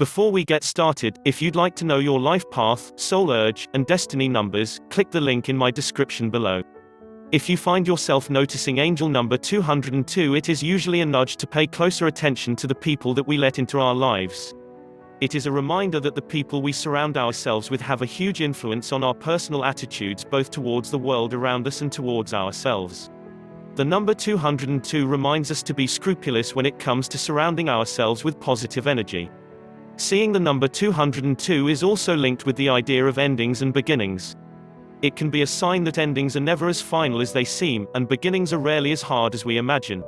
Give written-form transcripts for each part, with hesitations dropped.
Before we get started, if you'd like to know your life path, soul urge, and destiny numbers, click the link in my description below. If you find yourself noticing angel number 202, it is usually a nudge to pay closer attention to the people that we let into our lives. It is a reminder that the people we surround ourselves with have a huge influence on our personal attitudes, both towards the world around us and towards ourselves. The number 202 reminds us to be scrupulous when it comes to surrounding ourselves with positive energy. Seeing the number 202 is also linked with the idea of endings and beginnings. It can be a sign that endings are never as final as they seem, and beginnings are rarely as hard as we imagine.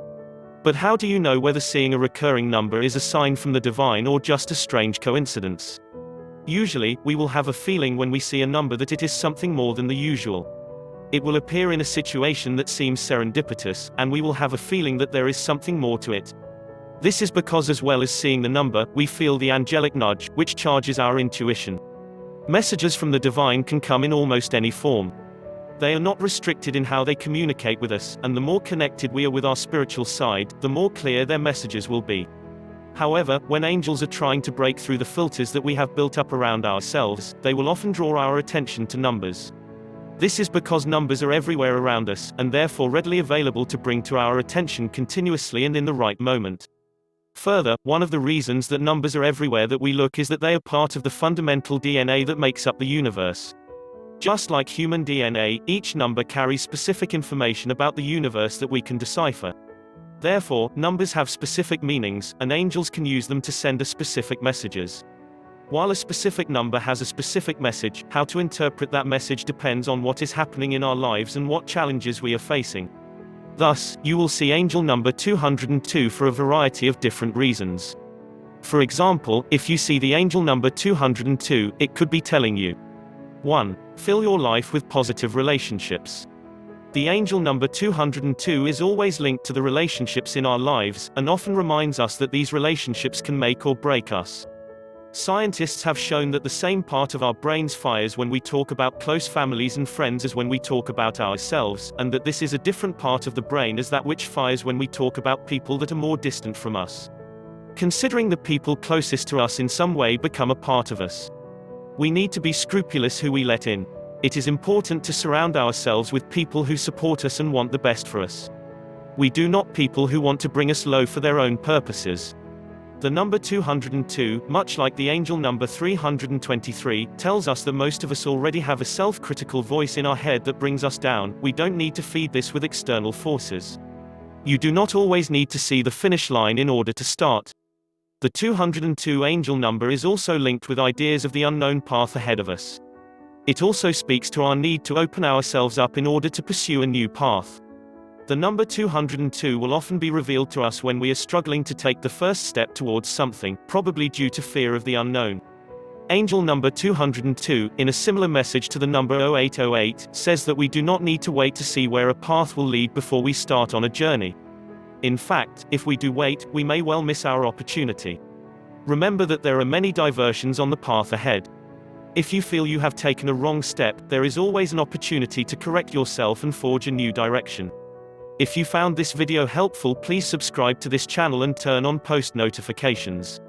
But how do you know whether seeing a recurring number is a sign from the divine or just a strange coincidence? Usually, we will have a feeling when we see a number that it is something more than the usual. It will appear in a situation that seems serendipitous, and we will have a feeling that there is something more to it. This is because, as well as seeing the number, we feel the angelic nudge, which charges our intuition. Messages from the divine can come in almost any form. They are not restricted in how they communicate with us, and the more connected we are with our spiritual side, the more clear their messages will be. However, when angels are trying to break through the filters that we have built up around ourselves, they will often draw our attention to numbers. This is because numbers are everywhere around us, and therefore readily available to bring to our attention continuously and in the right moment. Further, one of the reasons that numbers are everywhere that we look is that they are part of the fundamental DNA that makes up the universe. Just like human DNA, each number carries specific information about the universe that we can decipher. Therefore, numbers have specific meanings, and angels can use them to send us specific messages. While a specific number has a specific message, how to interpret that message depends on what is happening in our lives and what challenges we are facing. Thus, you will see angel number 202 for a variety of different reasons. For example, if you see the angel number 202, it could be telling you 1. Fill your life with positive relationships. The angel number 202 is always linked to the relationships in our lives, and often reminds us that these relationships can make or break us. Scientists have shown that the same part of our brains fires when we talk about close families and friends as when we talk about ourselves, and that this is a different part of the brain as that which fires when we talk about people that are more distant from us. Considering the people closest to us in some way become a part of us. We need to be scrupulous who we let in. It is important to surround ourselves with people who support us and want the best for us. We do not people who want to bring us low for their own purposes. The number 202, much like the angel number 323, tells us that most of us already have a self-critical voice in our head that brings us down. We don't need to feed this with external forces. You do not always need to see the finish line in order to start. The 202 angel number is also linked with ideas of the unknown path ahead of us. It also speaks to our need to open ourselves up in order to pursue a new path. The number 202 will often be revealed to us when we are struggling to take the first step towards something, probably due to fear of the unknown. Angel number 202, in a similar message to the number 0808, says that we do not need to wait to see where a path will lead before we start on a journey. In fact, if we do wait, we may well miss our opportunity. Remember that there are many diversions on the path ahead. If you feel you have taken a wrong step, there is always an opportunity to correct yourself and forge a new direction. If you found this video helpful, please subscribe to this channel and turn on post notifications.